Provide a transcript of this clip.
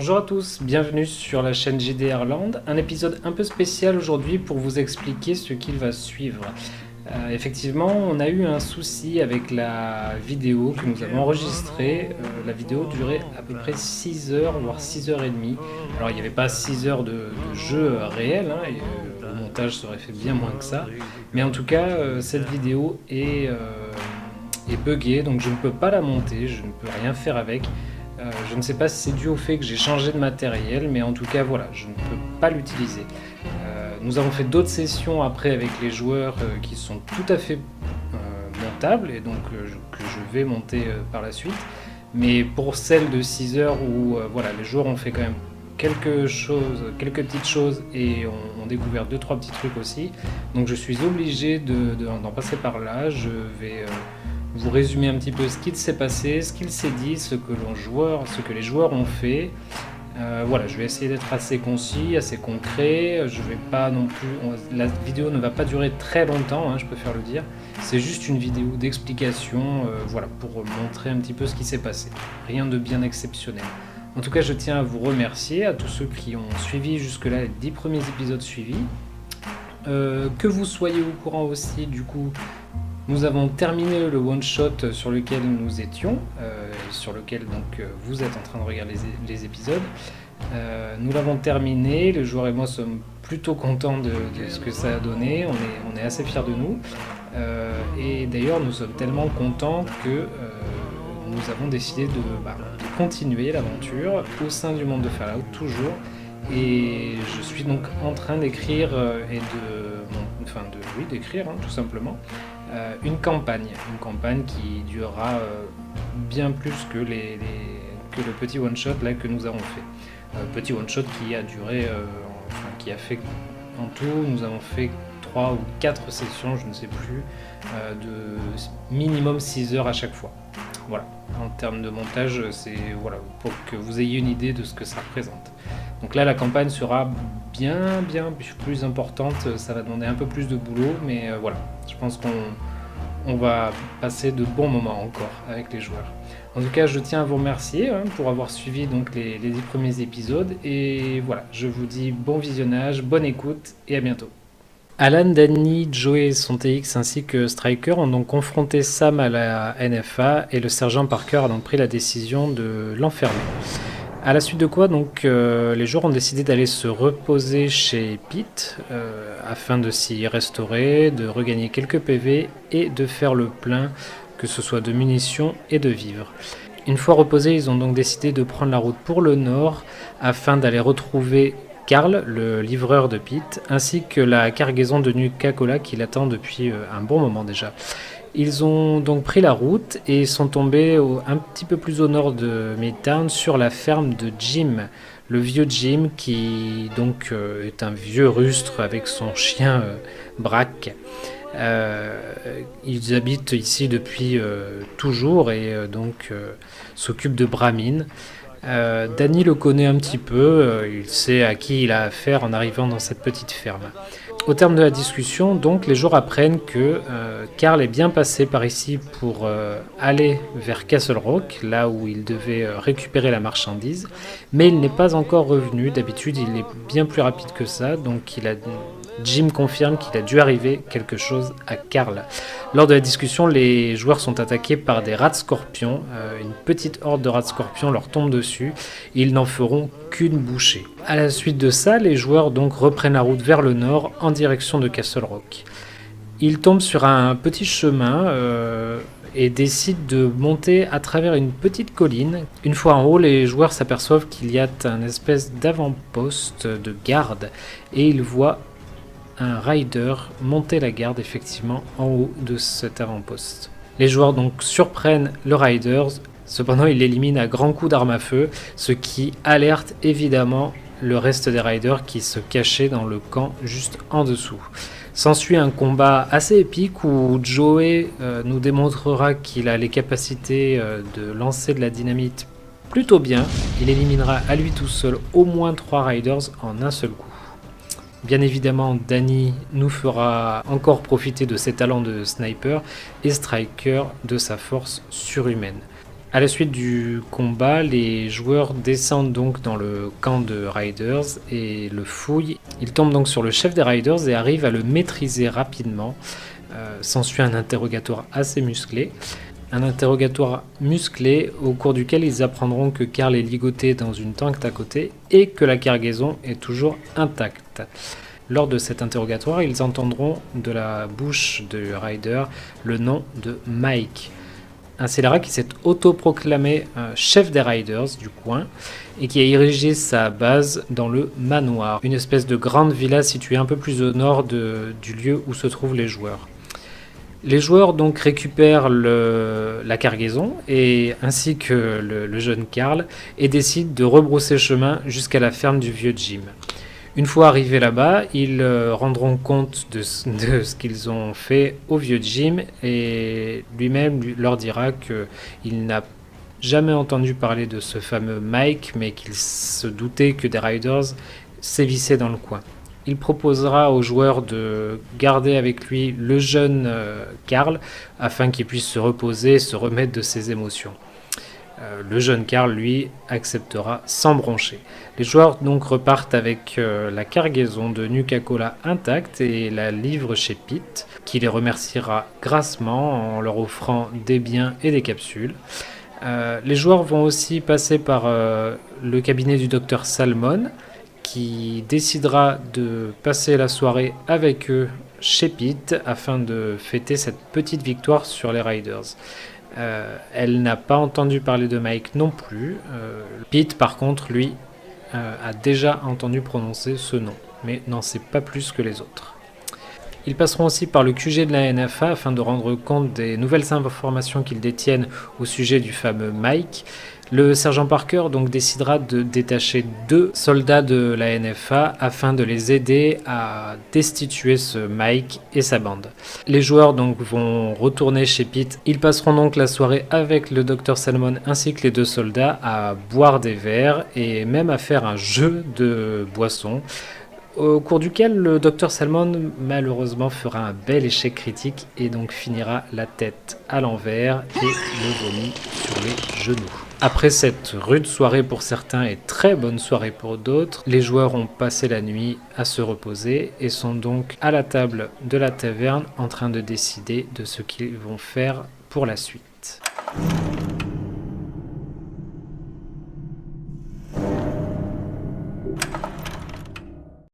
Bonjour à tous, bienvenue sur la chaîne JDR Land, un épisode un peu spécial aujourd'hui pour vous expliquer ce qu'il va suivre. Effectivement, on a eu un souci avec la vidéo que nous avons enregistrée. La vidéo durait à peu près 6 heures, voire 6 heures et demie. Alors il n'y avait pas 6 heures de jeu réel, hein, et le montage serait fait bien moins que ça. Mais en tout cas, cette vidéo est buggée, donc je ne peux pas la monter, je ne peux rien faire avec. Je ne sais pas si c'est dû au fait que j'ai changé de matériel, mais en tout cas voilà, je ne peux pas l'utiliser. Nous avons fait d'autres sessions après avec les joueurs qui sont tout à fait montables et donc que je vais monter par la suite. Mais pour celle de 6 heures où voilà, les joueurs ont fait quand même quelques petites choses et ont découvert 2-3 petits trucs aussi. Donc je suis obligé d'en passer par là. Je vais vous résumer un petit peu ce qu'il s'est passé, ce qu'il s'est dit, ce que les joueurs ont fait. Voilà, je vais essayer d'être assez concis, assez concret. Je vais pas non plus. La vidéo ne va pas durer très longtemps, hein, je préfère le dire. C'est juste une vidéo d'explication, voilà, pour montrer un petit peu ce qui s'est passé. Rien de bien exceptionnel. En tout cas, je tiens à vous remercier, à tous ceux qui ont suivi jusque-là les 10 premiers épisodes suivis. Que vous soyez au courant aussi, du coup. Nous avons terminé le one-shot sur lequel nous étions, sur lequel donc vous êtes en train de regarder les épisodes. Nous l'avons terminé, le joueur et moi sommes plutôt contents de ce que ça a donné, on est assez fiers de nous. Et d'ailleurs nous sommes tellement contents que nous avons décidé de continuer l'aventure au sein du monde de Fallout, toujours. Et je suis donc en train d'écrire d'écrire tout simplement une campagne qui durera bien plus que le petit one shot là que nous avons fait. Petit one shot qui a duré, qui a fait en tout, nous avons fait 3 ou 4 sessions, je ne sais plus, de minimum 6 heures à chaque fois. Voilà, en termes de montage, c'est voilà, pour que vous ayez une idée de ce que ça représente. Donc là, la campagne sera bien plus importante, ça va demander un peu plus de boulot, mais voilà, je pense qu'on va passer de bons moments encore avec les joueurs. En tout cas, je tiens à vous remercier pour avoir suivi donc les 10 premiers épisodes, et voilà, je vous dis bon visionnage, bonne écoute, et à bientôt. Alan, Danny, Joey, son TX ainsi que Striker ont donc confronté Sam à la NFA, et le sergent Parker a donc pris la décision de l'enfermer. À la suite de quoi, donc, les joueurs ont décidé d'aller se reposer chez Pete afin de s'y restaurer, de regagner quelques PV et de faire le plein, que ce soit de munitions et de vivres. Une fois reposés, ils ont donc décidé de prendre la route pour le nord afin d'aller retrouver Carl, le livreur de Pete, ainsi que la cargaison de Nuka-Cola qui l'attend depuis un bon moment déjà. Ils ont donc pris la route et sont tombés un petit peu plus au nord de Midtown sur la ferme de Jim, le vieux Jim qui donc est un vieux rustre avec son chien Brack. Ils habitent ici depuis toujours et donc s'occupent de Brahmin. Danny le connaît un petit peu, il sait à qui il a affaire en arrivant dans cette petite ferme. Au terme de la discussion, donc, les joueurs apprennent que Carl est bien passé par ici pour aller vers Castle Rock, là où il devait récupérer la marchandise, mais il n'est pas encore revenu. D'habitude, il est bien plus rapide que ça, donc Jim confirme qu'il a dû arriver quelque chose à Carl. Lors de la discussion, les joueurs sont attaqués par des rats scorpions. Une petite horde de rats scorpions leur tombe dessus et ils n'en feront qu'une bouchée. À la suite de ça, les joueurs donc reprennent la route vers le nord en direction de Castle Rock. Ils tombent sur un petit chemin et décident de monter à travers une petite colline. Une fois en haut, les joueurs s'aperçoivent qu'il y a un espèce d'avant-poste de garde et ils voient un rider monter la garde effectivement en haut de cet avant-poste. Les joueurs donc surprennent le rider, cependant il l'élimine à grands coups d'arme à feu, ce qui alerte évidemment le reste des riders qui se cachaient dans le camp juste en dessous. S'ensuit un combat assez épique où Joey nous démontrera qu'il a les capacités de lancer de la dynamite plutôt bien. Il éliminera à lui tout seul au moins 3 riders en un seul coup. Bien évidemment, Danny nous fera encore profiter de ses talents de sniper et Striker de sa force surhumaine. À la suite du combat, les joueurs descendent donc dans le camp de Riders et le fouillent. Ils tombent donc sur le chef des Riders et arrivent à le maîtriser rapidement. S'ensuit un interrogatoire assez musclé. Un interrogatoire musclé au cours duquel ils apprendront que Carl est ligoté dans une tank à côté et que la cargaison est toujours intacte. Lors de cet interrogatoire, ils entendront de la bouche de Ryder le nom de Mike, un scélérat qui s'est autoproclamé chef des Riders du coin et qui a érigé sa base dans le manoir, une espèce de grande villa située un peu plus au nord du lieu où se trouvent les joueurs. Les joueurs donc récupèrent la cargaison ainsi que le jeune Carl et décident de rebrousser chemin jusqu'à la ferme du vieux Jim. Une fois arrivés là-bas, ils rendront compte de ce qu'ils ont fait au vieux Jim et lui-même leur dira qu'il n'a jamais entendu parler de ce fameux Mike, mais qu'il se doutait que des Riders sévissaient dans le coin. Il proposera aux joueurs de garder avec lui le jeune Carl afin qu'il puisse se reposer et se remettre de ses émotions. Le jeune Carl, lui, acceptera sans broncher. Les joueurs donc repartent avec la cargaison de Nuka-Cola intacte et la livrent chez Pete, qui les remerciera grassement en leur offrant des biens et des capsules. Les joueurs vont aussi passer par le cabinet du docteur Salmon, qui décidera de passer la soirée avec eux chez Pete afin de fêter cette petite victoire sur les Riders. Elle n'a pas entendu parler de Mike non plus. Pete, par contre, lui, a déjà entendu prononcer ce nom, mais n'en sait pas plus que les autres. Ils passeront aussi par le QG de la NFA afin de rendre compte des nouvelles informations qu'ils détiennent au sujet du fameux Mike. Le sergent Parker donc décidera de détacher 2 soldats de la NFA afin de les aider à destituer ce Mike et sa bande. Les joueurs donc vont retourner chez Pete. Ils passeront donc la soirée avec le Dr Salmon ainsi que les 2 soldats à boire des verres et même à faire un jeu de boissons, au cours duquel le Dr Salmon malheureusement fera un bel échec critique et donc finira la tête à l'envers et le vomi sur les genoux. Après cette rude soirée pour certains et très bonne soirée pour d'autres, les joueurs ont passé la nuit à se reposer et sont donc à la table de la taverne en train de décider de ce qu'ils vont faire pour la suite.